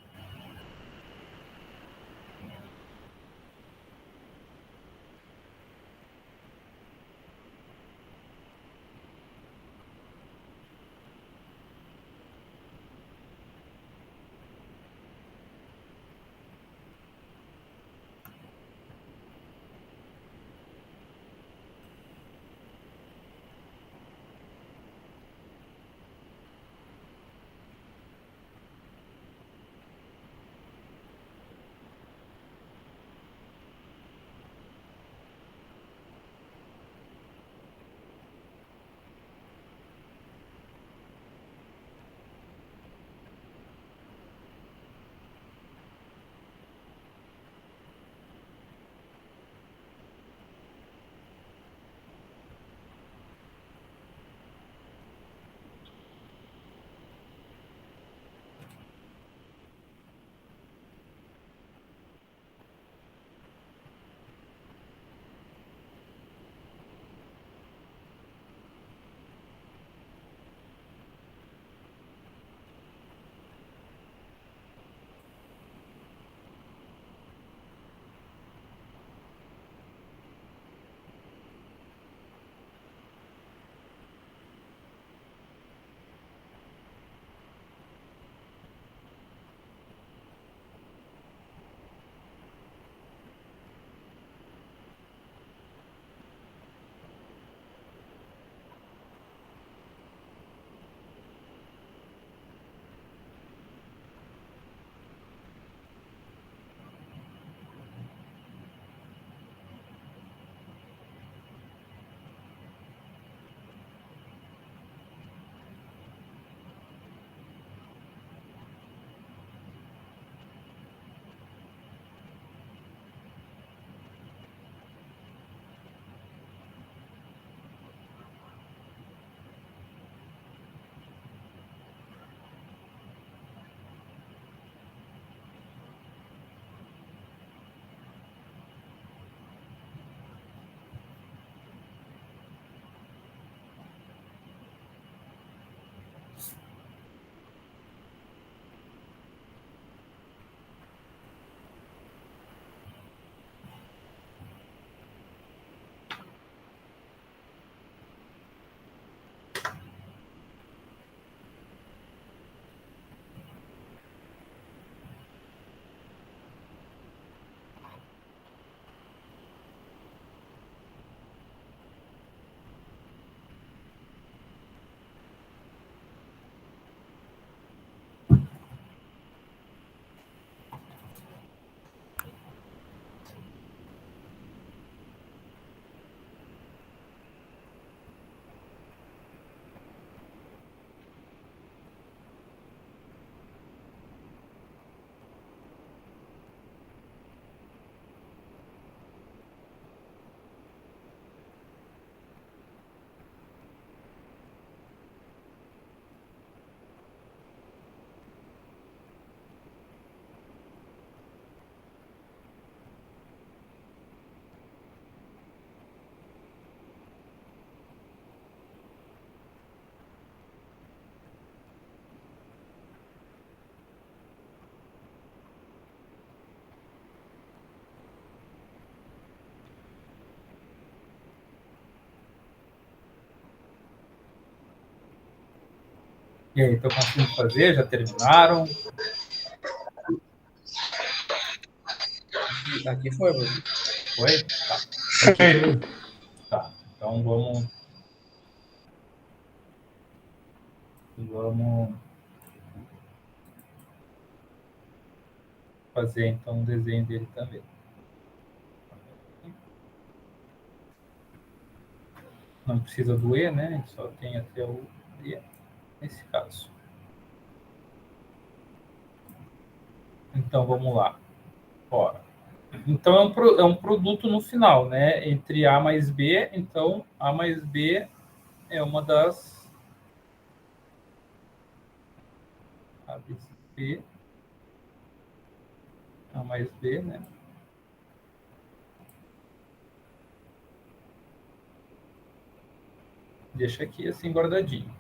E aí, estão conseguindo fazer? Já terminaram? Aqui foi, professor. Foi? Tá. Aqui foi. Tá. Então vamos fazer então um desenho dele também. Não precisa do E, né? Só tem até o E nesse caso. Então vamos lá. Ó, então é um produto no final, né? Entre A mais B. Então A mais B é uma das A vezes B, A mais B, né? Deixa aqui assim guardadinho.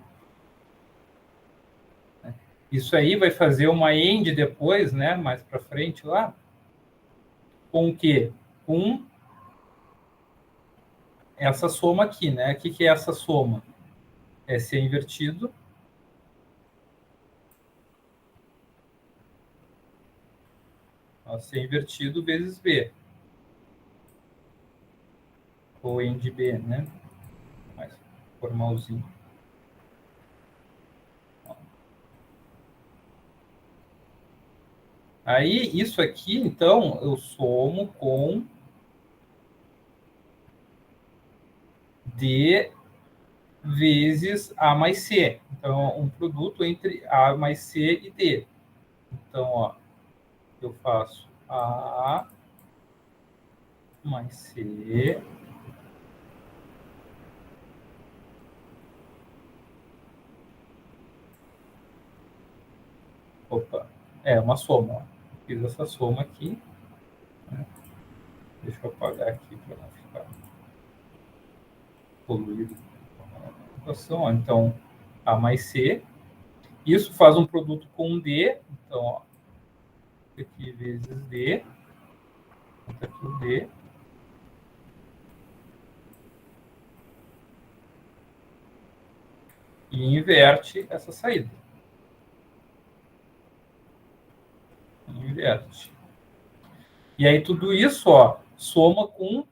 Isso aí vai fazer uma AND depois, né? Mais para frente lá. Com o quê? Com essa soma aqui, né? O que é essa soma? É C invertido. C invertido vezes B. Ou AND B, né? Mais formalzinho. Aí, isso aqui, então, eu somo com D vezes A mais C. Então, um produto entre A mais C e D. Então, ó, eu faço A mais C opa, é uma soma. Ó. Fiz essa soma aqui. Né? Deixa eu apagar aqui para não ficar poluído. Então, A mais C. Isso faz um produto com D. Então, ó, aqui vezes D. Aqui o D. E inverte essa saída. Inverte. E aí tudo isso, ó, soma com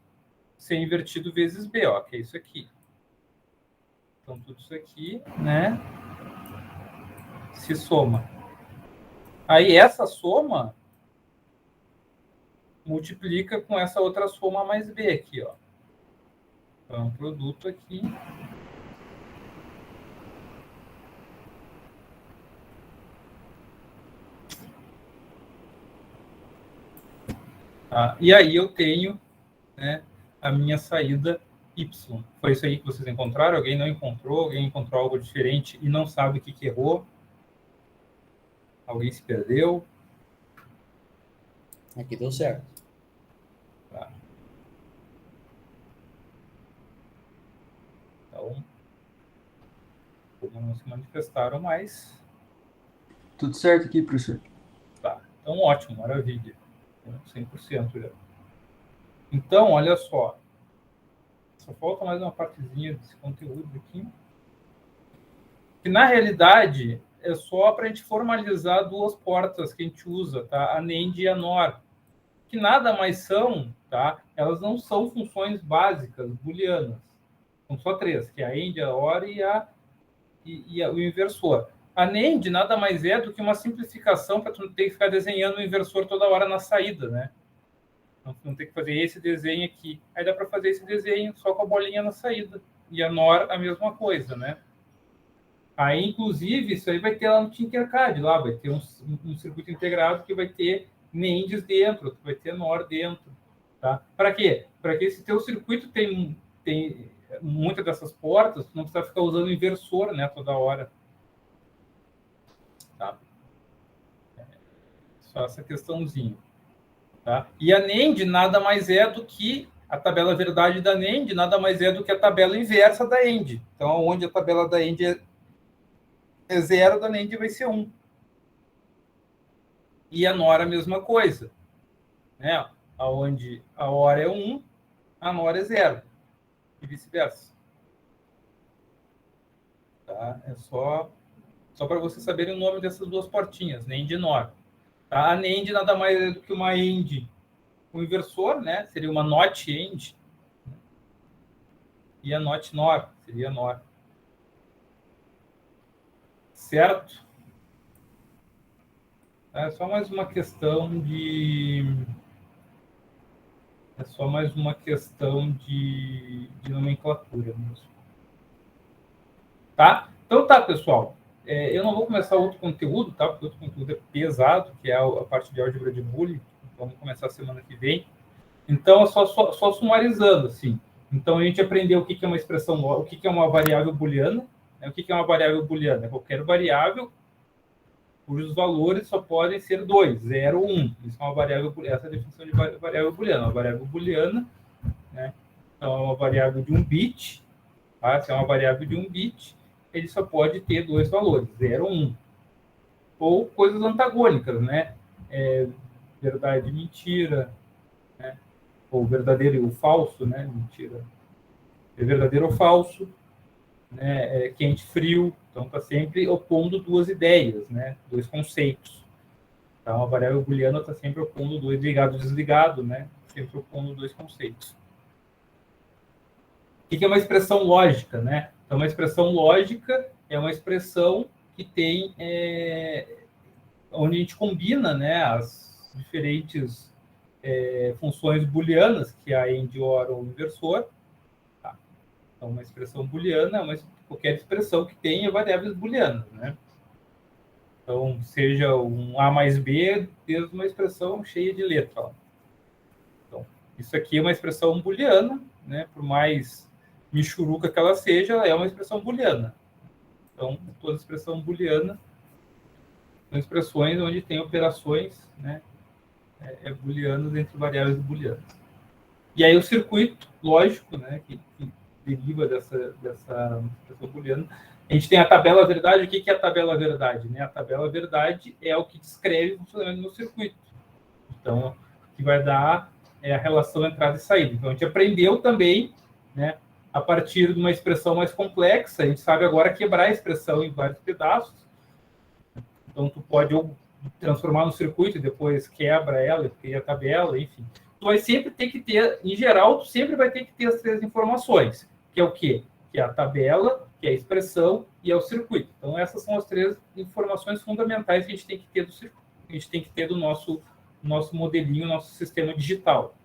C invertido vezes B, ó, que é isso aqui. Então tudo isso aqui, né, se soma. Aí essa soma multiplica com essa outra soma mais B aqui, ó. Então é um produto aqui. Tá? E aí eu tenho, né, a minha saída Y. Foi isso aí que vocês encontraram? Alguém não encontrou? Alguém encontrou algo diferente e não sabe o que errou? Alguém se perdeu? Aqui deu certo. Tá. Então, como não se manifestaram mais. Tudo certo aqui, professor. Tá. Então, ótimo, maravilha. 100% já. Então, olha só. Só falta mais uma partezinha desse conteúdo aqui. Que, na realidade, é só para a gente formalizar duas portas que a gente usa, tá? A NAND e a NOR. Que nada mais são, tá? Elas não são funções básicas, booleanas. São só três, que é a AND, a OR e o inversor. A NAND nada mais é do que uma simplificação para tu não ter que ficar desenhando o inversor toda hora na saída, né? Não ter que fazer esse desenho aqui. Aí dá para fazer esse desenho só com a bolinha na saída. E a NOR a mesma coisa, né? Aí, inclusive, isso aí vai ter lá no Tinkercad, lá vai ter um circuito integrado que vai ter NANDs dentro, vai ter NOR dentro. Tá? Para quê? Para que esse teu circuito tem muitas dessas portas, tu não precisa ficar usando inversor, né, toda hora. Tá? Só essa questãozinha. Tá? E a NAND nada mais é do que a tabela verdade da NAND, nada mais é do que a tabela inversa da AND. Então, onde a tabela da AND é 0, da NAND vai ser 1. E a NOR a mesma coisa. Né? Onde a OR é 1, a NOR é 0. E vice-versa. Tá? É só Só para vocês saberem o nome dessas duas portinhas, NAND e NOR. Tá? A NAND nada mais é do que uma AND com inversor, né? Seria uma NOT AND. E a NOT NOR, seria NOR. Certo? É só mais uma questão de... É só mais uma questão de nomenclatura mesmo. Tá? Então tá, pessoal. Eu não vou começar outro conteúdo, tá? Porque outro conteúdo é pesado, que é a parte de álgebra de Boolean. Vamos começar semana que vem. Então, só sumarizando, assim. Então, a gente aprendeu o que é uma expressão, o que é uma variável booleana. Né? O que é uma variável booleana? É qualquer variável cujos valores só podem ser 2, 0 ou 1. Isso é uma variável, essa é a definição de variável booleana. Uma variável booleana, né? Então, é uma variável de 1 bit. Tá? Se é uma variável de 1 bit, ele só pode ter 2 valores, 0 ou 1. Ou coisas antagônicas, né? Verdade e mentira, né? Ou verdadeiro e o falso, né? Mentira. É verdadeiro ou falso, né? Quente e frio. Então, está sempre opondo duas ideias, né? 2 conceitos. Então, a variável booleana está sempre opondo 2 ligado e desligado, né? Sempre opondo 2 conceitos. O que é uma expressão lógica, né? Então, uma expressão lógica é uma expressão que tem... onde a gente combina, né, as diferentes funções booleanas, que é a AND, OR ou inversor. Tá? Então, uma expressão booleana é qualquer expressão que tenha variáveis booleanas, né? Então, seja um A mais B, desde uma expressão cheia de letra. Ó. Então, isso aqui é uma expressão booleana, né? Por mais michuruca que ela seja, ela é uma expressão booleana. Então, toda expressão booleana são expressões onde tem operações, né, booleanas entre variáveis booleanas. E aí o circuito lógico, né, que deriva dessa expressão booleana. A gente tem a tabela verdade. O que é a tabela verdade? Né? A tabela verdade é o que descreve o funcionamento do circuito. Então, o que vai dar é a relação entrada e saída. Então, a gente aprendeu também, né, a partir de uma expressão mais complexa, a gente sabe agora quebrar a expressão em vários pedaços. Então, tu pode ou transformar no circuito e depois quebra ela, cria a tabela, enfim. Tu vai sempre ter que ter, em geral, tu sempre vai ter que ter as 3 informações, que é o quê? Que é a tabela, que é a expressão e é o circuito. Então, essas são as 3 informações fundamentais que a gente tem que ter do circuito, que a gente tem que ter do nosso modelinho, nosso sistema digital.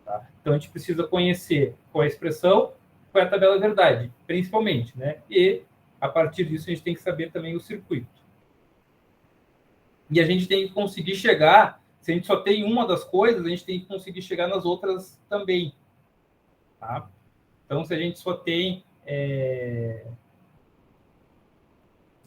Tá? Então, a gente precisa conhecer qual é a expressão, qual é a tabela verdade, principalmente, né? E, a partir disso, a gente tem que saber também o circuito. E a gente tem que conseguir chegar, se a gente só tem uma das coisas, a gente tem que conseguir chegar nas outras também. Tá? Então, se a gente só tem...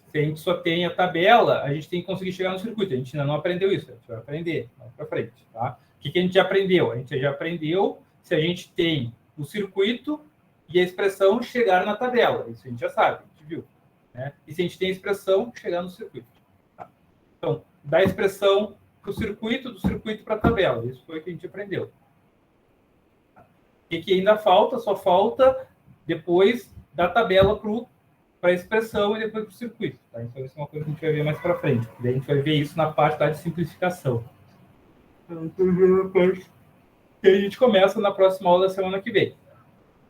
Se a gente só tem a tabela, a gente tem que conseguir chegar no circuito. A gente ainda não aprendeu isso, a gente vai aprender mais para frente. Tá? O que a gente já aprendeu? A gente já aprendeu se a gente tem o circuito e a expressão chegar na tabela. Isso a gente já sabe, a gente viu. Né? E se a gente tem a expressão, chegar no circuito. Tá? Então, da expressão para o circuito, do circuito para a tabela. Isso foi o que a gente aprendeu. E que ainda falta, só falta depois da tabela para a expressão e depois para o circuito. Tá? Então, isso é uma coisa que a gente vai ver mais para frente. Daí a gente vai ver isso na parte de simplificação. Então, e a gente começa na próxima aula da semana que vem.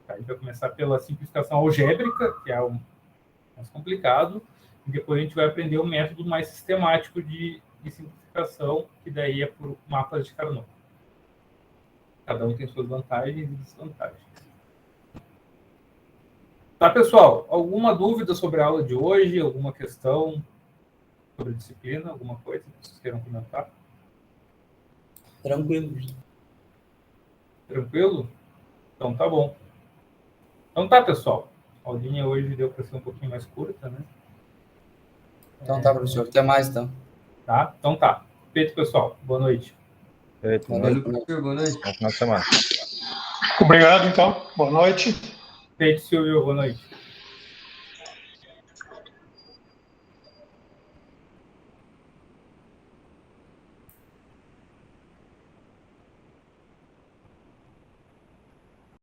Tá? A gente vai começar pela simplificação algébrica, que é o mais complicado, e depois a gente vai aprender o método mais sistemático de simplificação, que daí é por mapas de Carnot. Cada um tem suas vantagens e desvantagens. Tá, pessoal? Alguma dúvida sobre a aula de hoje? Alguma questão sobre a disciplina? Alguma coisa que vocês queiram comentar? Tranquilo. Tranquilo? Então tá bom. Então tá, pessoal. A aulinha hoje deu para ser um pouquinho mais curta, né? Então tá, professor. Até mais, então. Tá? Então tá. Feito, pessoal. Boa noite. Perfeito. Valeu, professor. Boa noite. Bom final de semana. Obrigado, então. Boa noite. Feito, Silvio. Boa noite.